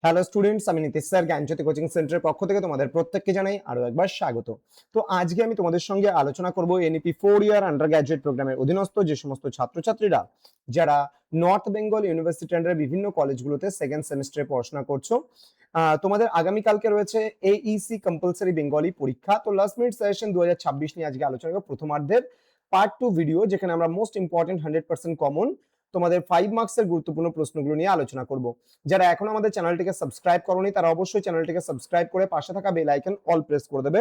Hello students, আমি Nitish sir জ্ঞানজ্যোতি coaching সেন্টারের পক্ষ থেকে তোমাদের প্রত্যেককে জানাই আরো একবার স্বাগত। তো আজকে আমি তোমাদের সঙ্গে আলোচনা করব এনইপি 4 ইয়ার আন্ডার গ্র্যাজুয়েট প্রোগ্রামের অধীনস্থ যে সমস্ত ছাত্রছাত্রীরা যারা নর্থ বেঙ্গল ইউনিভার্সিটি আন্ডারের বিভিন্ন কলেজগুলোতে সেকেন্ড সেমিস্টারে পড়াশোনা করছো। তোমাদের আগামীকালকে রয়েছে এইইসি কম্পালসারি বেঙ্গলি পরীক্ষা। তো লাস্ট মিনিট সাজেশন 2026 নিয়ে আজকে আলোচনা করব প্রথমার্ধের পার্ট 2 ভিডিও, যেখানে আমরা মোস্ট ইম্পর্টেন্ট 100% কমন তোমাদের 5 মার্কসের গুরুত্বপূর্ণ প্রশ্নগুলো নিয়ে আলোচনা করব। যারা এখন আমাদের চ্যানেলটিকে সাবস্ক্রাইব করোনি তারা অবশ্যই চ্যানেলটিকে সাবস্ক্রাইব করে পাশে থাকা বেল আইকন অল প্রেস করে দেবে,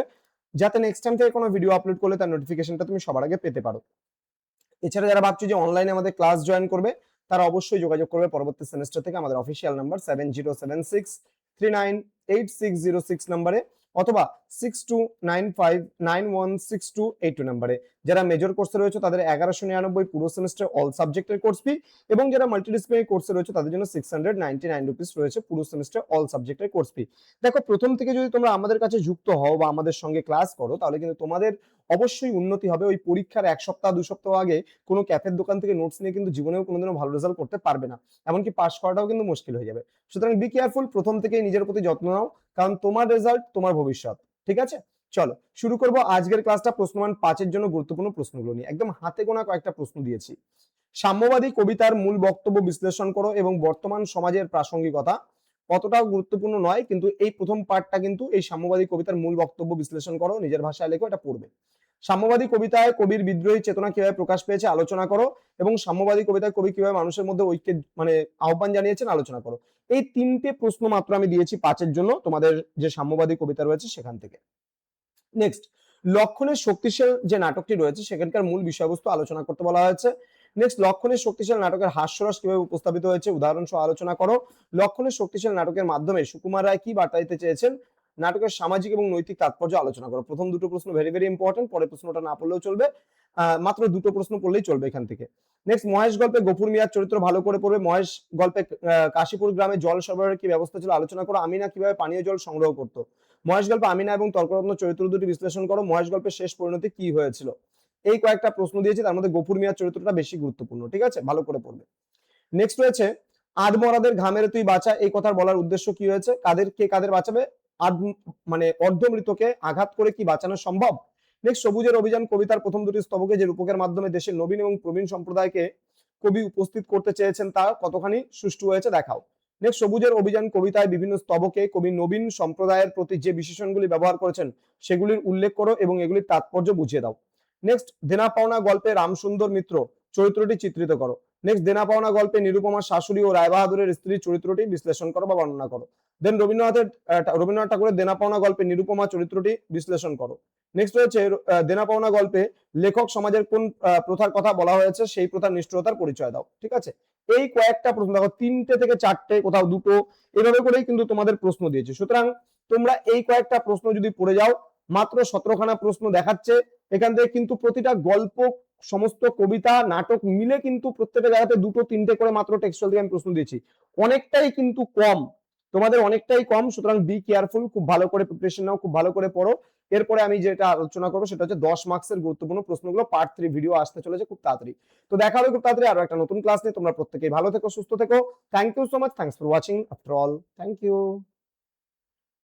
যাতে নেক্সট টাইম থেকে কোনো ভিডিও আপলোড করলে তার নোটিফিকেশনটা তুমি সবার আগে পেতে পারো। এছাড়া যারা ভাবছো যে অনলাইনে আমাদের ক্লাস জয়েন করবে তারা অবশ্যই যোগাযোগ করবে পরবর্তী সেমিস্টার থেকে আমাদের অফিসিয়াল নাম্বার 7076398606 নম্বরে অথবা 6295916282 নম্বরে। যারা মেজর কোর্সে রয়েছে তাদের 1199 পুরো সেমিস্টার অল সাবজেক্টের কোর্স ফি, এবং যারা মাল্টিডিসিপ্লিনারি কোর্সে রয়েছে তাদের জন্য 699 রুপিস রয়েছে পুরো সেমিস্টার অল সাবজেক্টের কোর্স ফি। দেখো, প্রথম থেকে যদি তোমরা আমাদের কাছে যুক্ত হও বা আমাদের সঙ্গে ক্লাস করো তাহলে কিন্তু তোমাদের অবশ্যই উন্নতি হবে। ওই পরীক্ষার 1 সপ্তাহ 2 সপ্তাহ আগে কোনো ক্যাফের দোকান থেকে নোটস নিয়ে কিন্তু জীবনেও কোনোদিনও ভালো রেজাল্ট করতে পারবে না, এমনকি পাস করাটাও কিন্তু মুশকিল হয়ে যাবে। সুতরাং বি কেয়ারফুল, প্রথম থেকেই নিজের প্রতি যত্ন নাও, কারণ তোমার রেজাল্ট তোমার ভবিষ্যৎ। ঠিক আছে, চলো শুরু করব আজকের ক্লাসটা প্রশ্নমান 5-এর জন্য গুরুত্বপূর্ণ প্রশ্নগুলো নিয়ে। একদম হাতে গোনা কয়েকটা প্রশ্ন দিয়েছি। সাম্যবাদী কবিতার মূল বক্তব্য বিশ্লেষণ করো এবং বর্তমান সমাজের প্রাসঙ্গিকতা। অতটাও গুরুত্বপূর্ণ নয়, কিন্তু এই প্রথম পার্টটা কিন্তু এই সাম্যবাদী কবিতার মূল বক্তব্য বিশ্লেষণ করো, নিজের ভাষায় লেখো, এটা পড়বে। সাম্যবাদী কবিতায় কবির বিদ্রোহী চেতনা কিভাবে প্রকাশ পেয়েছে আলোচনা করো, এবং সাম্যবাদী কবিতায় কবি কিভাবে মানুষের মধ্যে ঐক্যের আহ্বান জানিয়েছেন আলোচনা করো। এই 3টে প্রশ্ন মাত্র আমি দিয়েছি 5-এর জন্য তোমাদের যে সাম্যবাদী কবিতা রয়েছে সেখান থেকে। নেক্সট, লক্ষণের শক্তিশাল যে নাটকটি রয়েছে সেখানকার মূল বিষয়বস্তু আলোচনা করতে বলা হয়েছে। নেক্সট, লক্ষণের শক্তিশাল নাটকের হাস্যরস কিভাবে উপস্থাপিত হয়েছে উদাহরণ সহ আলোচনা করো। লক্ষণের শক্তিশাল নাটকের মাধ্যমে সুকুমার রায় কি বার্তা দিতে চেয়েছেন, নাটকের সামাজিক এবং নৈতিক তাৎপর্য আলোচনা করো। প্রথম দুটো প্রশ্ন ভেরি ভেরি ইম্পর্টেন্ট, পরের প্রশ্নটা না পড়লেও চলবে, মাত্র দুটো প্রশ্ন পড়লেই চলবে এখান থেকে। নেক্সট, মহেশ গল্পে গফুর মিয়ার চরিত্র ভালো করে পড়বে। মহেশ গল্পে কাশীপুর গ্রামে জল সরবরাহের কি ব্যবস্থা ছিল আলোচনা করো। আমিনা কিভাবে পানীয় জল সংগ্রহ করতো। মহেশ গল্পে আমিনা এবং তর্করত্ন চরিত্র দুটি বিশ্লেষণ করো। মহেশ গল্পের শেষ পরিণতি কি হয়েছিল। এই কয়েকটা প্রশ্ন দিয়েছি, তার মধ্যে গফুর মিয়ার চরিত্রটা বেশি গুরুত্বপূর্ণ। ঠিক আছে, ভালো করে পড়বে। নেক্সট রয়েছে আধমরাদের ঘামের তুই বাঁচা, এই কথা বলার উদ্দেশ্য কি হয়েছে, কাদের বাঁচাবে, অর্ধমৃতকে আঘাত করে কি বাঁচানো সম্ভব। নেক্সট, সবুজের অভিযান কবিতার প্রথম দুটি স্তবকে যে রূপকের মাধ্যমে দেশের নবীন এবং প্রবীণ সম্প্রদায়কে কবি উপস্থিত করতে চেয়েছেন তা কতখানি সুষ্ঠু হয়েছে দেখাও। নেক্সট, সবুজের অভিযান কবিতায় বিভিন্ন স্তবকে কবি নবীন সম্প্রদায়ের প্রতি যে বিশেষণগুলি ব্যবহার করেছেন সেগুলির উল্লেখ করো এবং এগুলির তাৎপর্য বুঝিয়ে দাও। নেক্সট, দেনা পাওনা গল্পে রামসুন্দর মিত্র চরিত্রটি চিত্রিত করো। নেক্সট, দেনা পাওনা গল্পে নিরুপমার শাশুড়ি ও রায়বাহাদুরের স্ত্রী চরিত্রটি বিশ্লেষণ করো বা বর্ণনা করো। দেন রবীন্দ্রনাথ ঠাকুরের দেনা পাওনা গল্পে নিরুপমা চরিত্রটি বিশ্লেষণ করো। নেক্সট রয়েছে দেনা পাওনা গল্পে লেখক সমাজের কোন প্রথার কথা বলা হয়েছে সেই প্রথার নিষ্ঠুরতার পরিচয় দাও। ঠিক আছে, এই কয়েকটা প্রশ্ন, দেখো 3টে থেকে 4টে, কোথাও 2টো, এভাবে করেই কিন্তু তোমাদের প্রশ্ন দিয়েছে। সুতরাং তোমরা এই কয়েকটা প্রশ্ন যদি পড়ে যাও, মাত্র 17খানা প্রশ্ন দেখাচ্ছে এখান থেকে, কিন্তু প্রতিটা গল্প, সমস্ত কবিতা, নাটক মিলে কিন্তু প্রত্যেকটা জায়গাতে 2-3টে করে মাত্র টেক্সচুয়াল থেকে আমি প্রশ্ন দিয়েছি। অনেকটাই কিন্তু কম, তোমাদের অনেকটাই কম। সুতরাং বি কেয়ারফুল, খুব ভালো করে প্রিপারেশন নাও, খুব ভালো করে পড়ো। এরপরে আমি যেটা আলোচনা করবো সেটা হচ্ছে 10 মার্কসের গুরুত্বপূর্ণ প্রশ্নগুলো, পার্ট 3 ভিডিও আসতে চলেছে খুব তাড়াতাড়ি। তো দেখা হবে খুব তাড়াতাড়ি আরো একটা নতুন ক্লাস নিয়ে। তোমরা প্রত্যেকেই ভালো থেকো, সুস্থ থেকো। Thank you so much, thanks for watching after all, thank you.